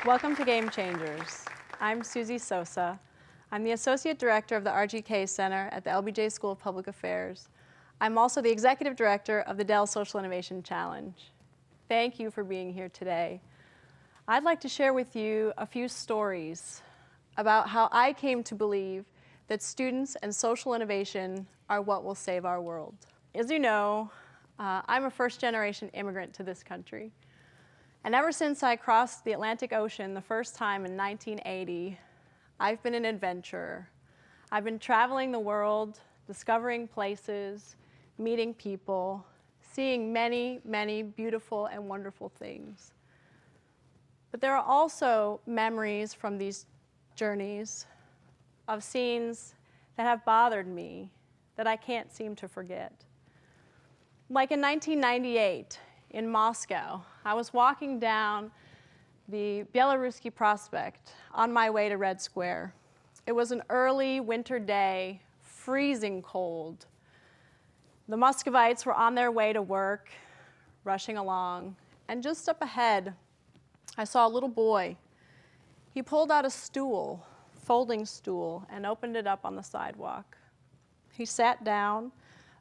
Welcome to Game Changers. I'm Suzi Sosa. I'm the Associate Director of the RGK Center at the LBJ School of Public Affairs. I'm also the Executive Director of the Dell Social Innovation Challenge. Thank you for being here today. I'd like to share with you a few stories about how I came to believe that students and social innovation are what will save our world. As you know, I'm a first-generation immigrant to this country. And ever since I crossed the Atlantic Ocean the first time in 1980, I've been an adventurer. I've been traveling the world, discovering places, meeting people, seeing many, many beautiful and wonderful things. But there are also memories from these journeys of scenes that have bothered me that I can't seem to forget. Like in 1998 in Moscow, I was walking down the Belaruski Prospect on my way to Red Square. It was an early winter day, freezing cold. The Muscovites were on their way to work, rushing along, and just up ahead, I saw a little boy. He pulled out a stool, folding stool, and opened it up on the sidewalk. He sat down,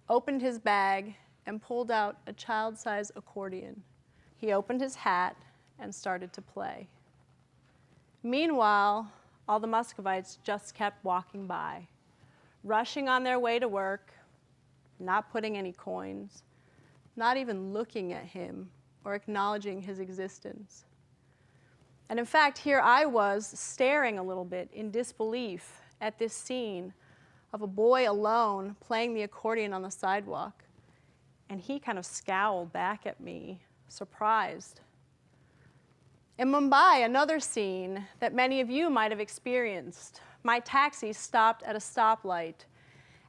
opened his bag, and pulled out a child-sized accordion. He opened his hat and started to play. Meanwhile, all the Muscovites just kept walking by, rushing on their way to work, not putting any coins, not even looking at him or acknowledging his existence. And in fact, here I was staring a little bit in disbelief at this scene of a boy alone playing the accordion on the sidewalk. And he kind of scowled back at me, surprised. In Mumbai, another scene that many of you might have experienced. My taxi stopped at a stoplight,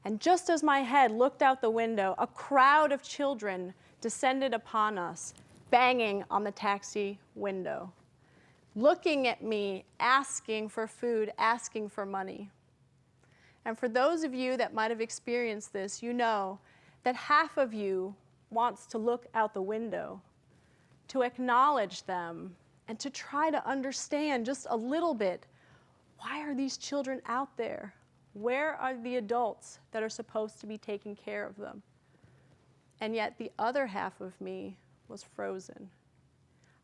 and just as my head looked out the window, a crowd of children descended upon us, banging on the taxi window, looking at me, asking for food, asking for money. And for those of you that might have experienced this, you know that half of you wants to look out the window, to acknowledge them, and to try to understand just a little bit, why are these children out there? Where are the adults that are supposed to be taking care of them? And yet the other half of me was frozen.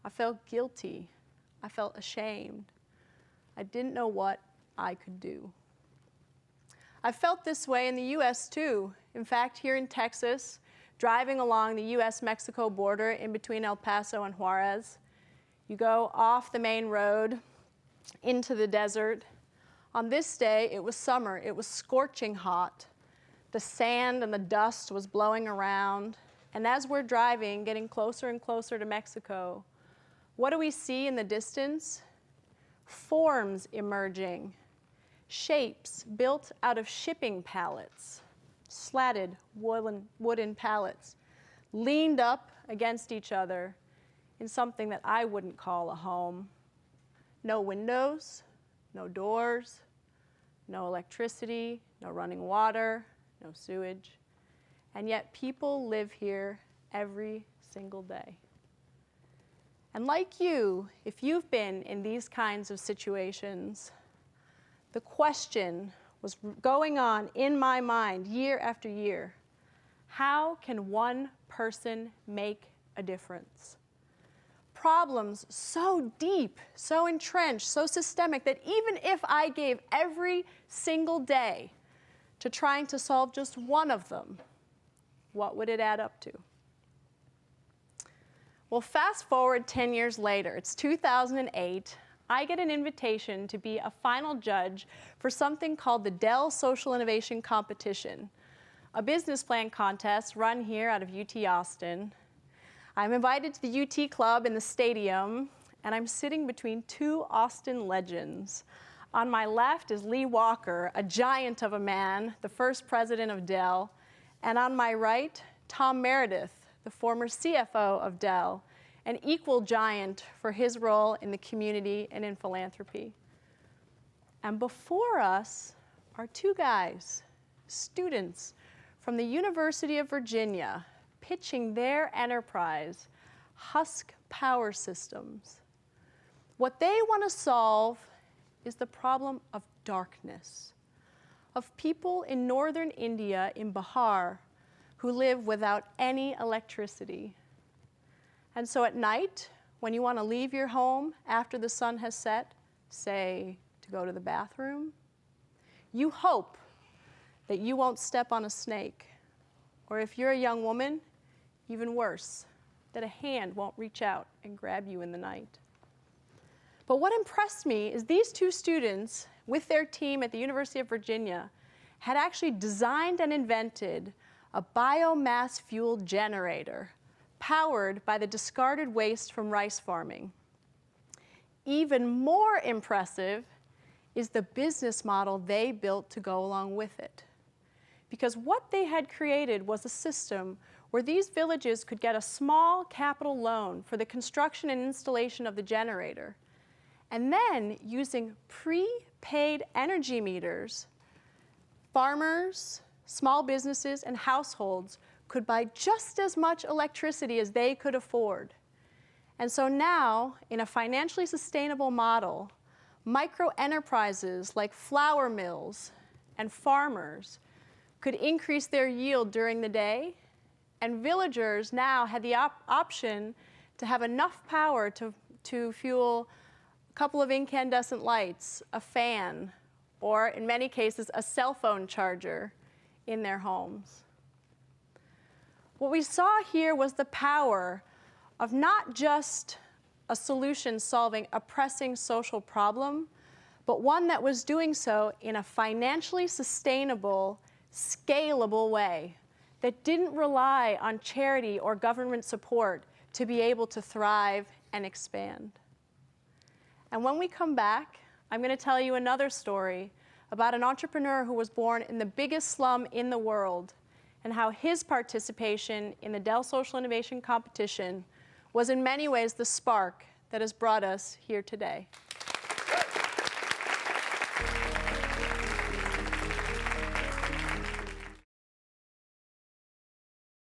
I felt guilty. I felt ashamed. I didn't know what I could do. I felt this way in the US too. In fact, here in Texas, driving along the US-Mexico border in between El Paso and Juarez, you go off the main road into the desert. On this day, it was summer. It was scorching hot. The sand and the dust was blowing around. And as we're driving, getting closer and closer to Mexico, what do we see in the distance? Forms emerging. Shapes built out of shipping pallets, slatted wooden pallets, leaned up against each other in something that I wouldn't call a home. No windows, no doors, no electricity, no running water, no sewage. And yet people live here every single day. And like you, if you've been in these kinds of situations, the question was going on in my mind year after year. How can one person make a difference? Problems so deep, so entrenched, so systemic that even if I gave every single day to trying to solve just one of them, what would it add up to? Well, fast forward 10 years later, it's 2008. I get an invitation to be a final judge for something called the Dell Social Innovation Competition, a business plan contest run here out of UT Austin. I'm invited to the UT Club in the stadium, and I'm sitting between two Austin legends. On my left is Lee Walker, a giant of a man, the first president of Dell, and on my right, Tom Meredith, the former CFO of Dell, an equal giant for his role in the community and in philanthropy. And before us are two guys, students from the University of Virginia, pitching their enterprise, Husk Power Systems. What they want to solve is the problem of darkness, of people in northern India, in Bihar, who live without any electricity. And so at night, when you want to leave your home after the sun has set, say, to go to the bathroom, you hope that you won't step on a snake, or if you're a young woman, even worse, that a hand won't reach out and grab you in the night. But what impressed me is these two students, with their team at the University of Virginia, had actually designed and invented a biomass-fueled generator powered by the discarded waste from rice farming. Even more impressive is the business model they built to go along with it. Because what they had created was a system where these villages could get a small capital loan for the construction and installation of the generator. And then, using prepaid energy meters, farmers, small businesses, and households could buy just as much electricity as they could afford. And so now, in a financially sustainable model, micro-enterprises like flour mills and farmers could increase their yield during the day, and villagers now had the option to have enough power to fuel a couple of incandescent lights, a fan, or in many cases, a cell phone charger in their homes. What we saw here was the power of not just a solution solving a pressing social problem, but one that was doing so in a financially sustainable, scalable way that didn't rely on charity or government support to be able to thrive and expand. And when we come back, I'm going to tell you another story about an entrepreneur who was born in the biggest slum in the world and how his participation in the Dell Social Innovation Competition was in many ways the spark that has brought us here today.